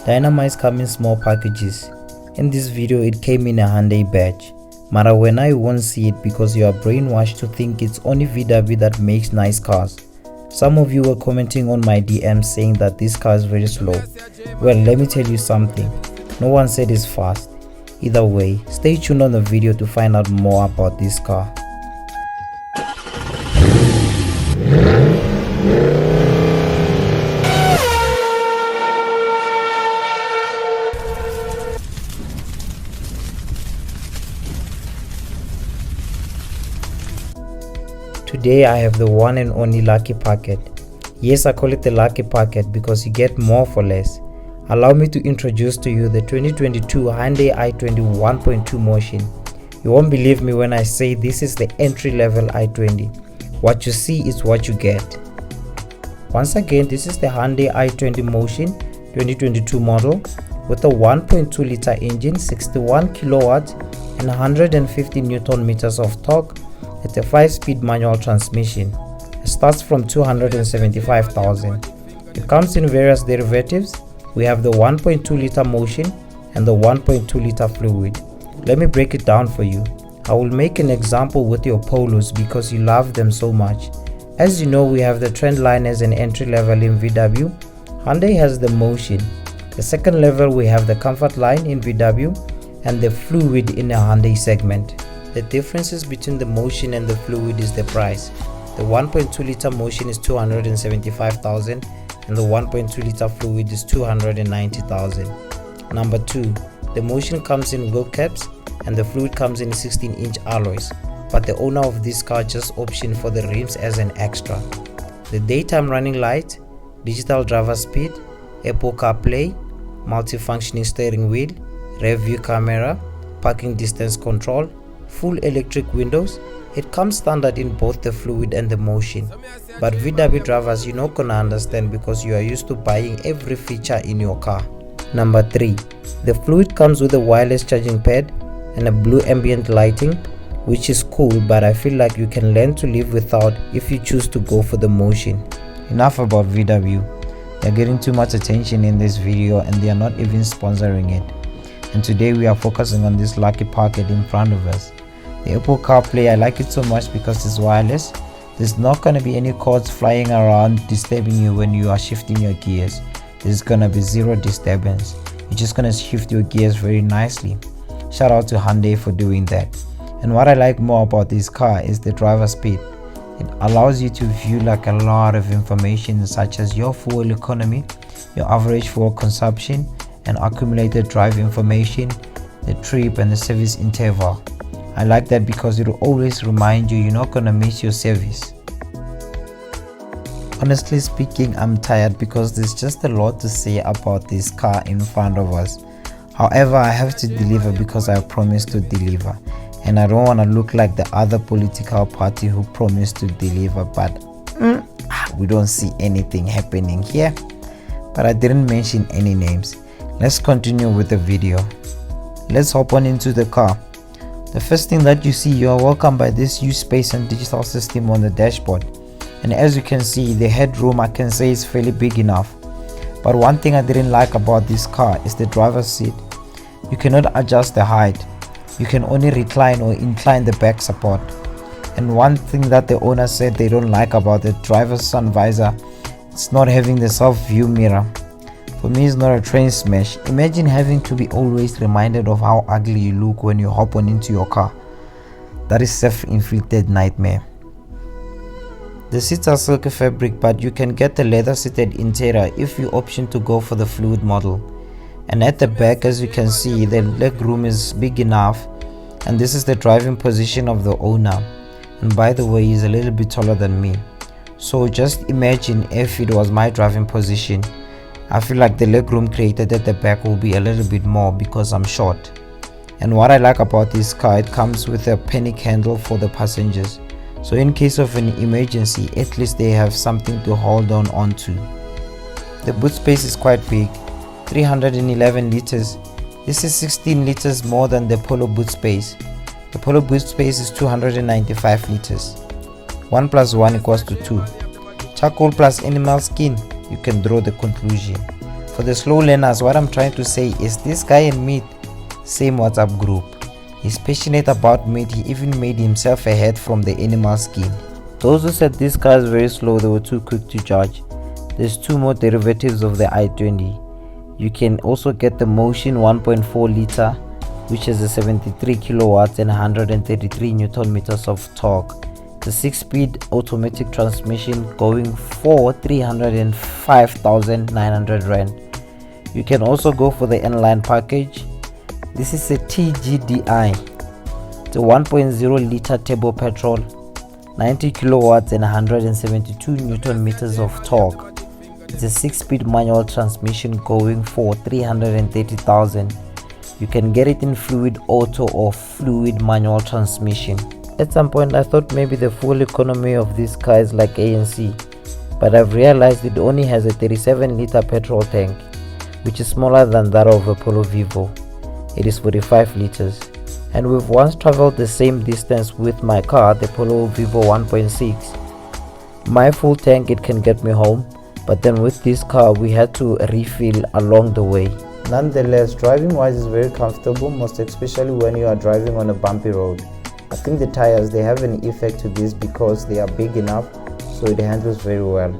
Dynamites come in small packages. In this video it came in a Hyundai badge. Mara when I won't see it because you are brainwashed to think it's only VW that makes nice cars. Some of you were commenting on my DM saying that this car is very slow. Well, let me tell you something. No one said it's fast. Either way, stay tuned on the video to find out more about this car. Today I have the one and only lucky packet. Yes, I call it the lucky packet because you get more for less. Allow me to introduce to you the 2022 Hyundai i20 1.2 motion. You won't believe me when I say this is the entry level i20. What you see is what you get. Once again, this is the Hyundai i20 motion 2022 model with a 1.2 liter engine, 61 kilowatts and 150 newton meters of torque. It's a 5-speed manual transmission. It starts from 275,000. It comes in various derivatives. We have the 1.2 liter motion and the 1.2 liter fluid. Let me break it down for you. I will make an example with your Polos because you love them so much. As you know, we have the Trendline as an entry level in VW. Hyundai has the motion. The second level we have the Comfort line in VW and the fluid in a Hyundai segment. The differences between the motion and the fluid is the price. The 1.2 liter motion is 275,000 and the 1.2 liter fluid is 290,000. Number 2, the motion comes in wheel caps and the fluid comes in 16-inch alloys, but the owner of this car just optioned for the rims as an extra. The daytime running light, digital driver speed, Apple CarPlay, multifunctioning steering wheel, rear view camera, parking distance control, full electric windows. It comes standard in both the fluid and the motion, but VW drivers you're not gonna understand because you are used to buying every feature in your car. Number 3, the fluid comes with a wireless charging pad and a blue ambient lighting, which is cool, but I feel like you can learn to live without if you choose to go for the motion. Enough about VW. They're getting too much attention in this video and they are not even sponsoring it. And today we are focusing on this lucky packet in front of us. The Apple CarPlay, I like it so much because it's wireless. There's not going to be any cords flying around disturbing you when you are shifting your gears. There's going to be zero disturbance. You're just going to shift your gears very nicely. Shout out to Hyundai for doing that. And what I like more about this car is the driver speed. It allows you to view like a lot of information such as your fuel economy, your average fuel consumption, and accumulated drive information, the trip and the service interval. I like that because it will always remind you you're not gonna miss your service. Honestly speaking, I'm tired because there's just a lot to say about this car in front of us. However, I have to deliver because I promised to deliver, and I don't want to look like the other political party who promised to deliver, but we don't see anything happening here. But I didn't mention any names. Let's continue with the video. Let's hop on into the car. The first thing that you see, you are welcomed by this huge space and digital system on the dashboard. And as you can see, the headroom I can say is fairly big enough. But one thing I didn't like about this car is the driver's seat. You cannot adjust the height. You can only recline or incline the back support. And one thing that the owner said they don't like about the driver's sun visor, it's not having the self-view mirror. For me, it's not a train smash. Imagine having to be always reminded of how ugly you look when you hop on into your car. That is self-inflicted nightmare. The seats are silky fabric, but you can get the leather seated interior if you option to go for the fluid model. And at the back, as you can see, the leg room is big enough, and this is the driving position of the owner. And by the way, he's a little bit taller than me. So just imagine if it was my driving position. I feel like the legroom created at the back will be a little bit more because I'm short. And what I like about this car, it comes with a panic handle for the passengers. So in case of an emergency, at least they have something to hold on to. The boot space is quite big, 311 liters. This is 16 liters more than the Polo boot space. The Polo boot space is 295 liters. 1 plus 1 equals to 2. Charcoal plus animal skin, you can draw the conclusion. For the slow learners, what I'm trying to say is this guy and me, same WhatsApp group. He's passionate about meat. He even made himself a head from the animal skin. Those who said this car is very slow, they were too quick to judge. There's two more derivatives of the i20. You can also get the Motion 1.4 liter, which has a 73 kilowatts and 133 newton meters of torque. The 6-speed automatic transmission going for 305,900 rand. You can also go for the N-line package. This is a TGDI. It's a 1.0 liter turbo petrol, 90 kilowatts and 172 newton meters of torque. It's a 6-speed manual transmission going for 330,000. You can get it in fluid auto or fluid manual transmission. At some point I thought maybe the fuel economy of this car is like ANC, but I've realized it only has a 37 liter petrol tank, which is smaller than that of a Polo Vivo. It is 45 liters, and we've once traveled the same distance with my car, the Polo Vivo 1.6. My full tank, it can get me home, but then with this car we had to refill along the way. Nonetheless, driving wise is very comfortable, most especially when you are driving on a bumpy road. I think the tires, they have an effect to this because they are big enough, so it handles very well.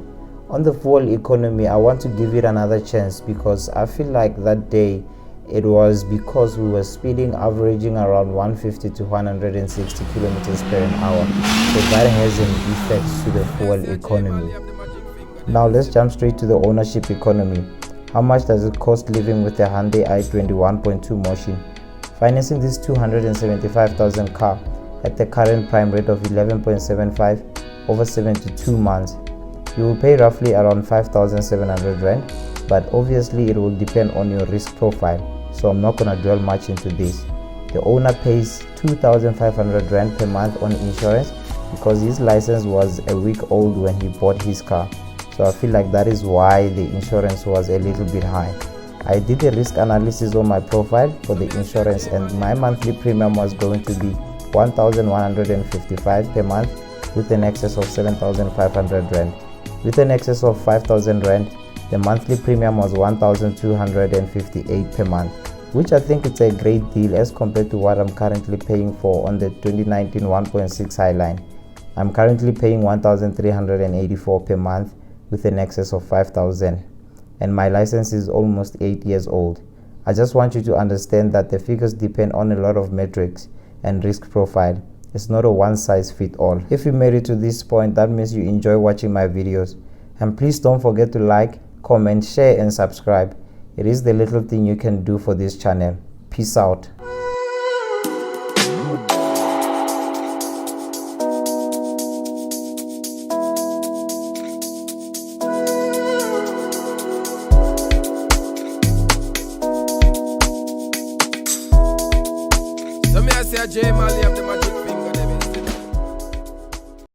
On the fuel economy, I want to give it another chance because I feel like that day it was because we were speeding, averaging around 150 to 160 kilometers per hour, so that has an effect to the fuel economy. Now let's jump straight to the ownership economy. How much does it cost living with a Hyundai i20 1.2 Motion? Financing this 275,000 car at the current prime rate of 11.75 over 72 months, you will pay roughly around 5,700 rand, but obviously it will depend on your risk profile, so I'm not gonna dwell much into this. The owner pays 2,500 rand per month on insurance because his license was a week old when he bought his car, so I feel like that is why the insurance was a little bit high. I did a risk analysis on my profile for the insurance, and my monthly premium was going to be 1,155 per month with an excess of 7,500 rand. With an excess of 5,000 rand, the monthly premium was 1,258 per month, which I think it's a great deal as compared to what I'm currently paying for on the 2019 1.6 Highline. I'm currently paying 1,384 per month with an excess of 5,000, and my license is almost 8 years old. I just want you to understand that the figures depend on a lot of metrics and risk profile. It's not a one-size-fits-all. If you made it to this point, that means you enjoy watching my videos. And please don't forget to like, comment, share and subscribe. It is the little thing you can do for this channel. Peace out. So me I say J Mali of the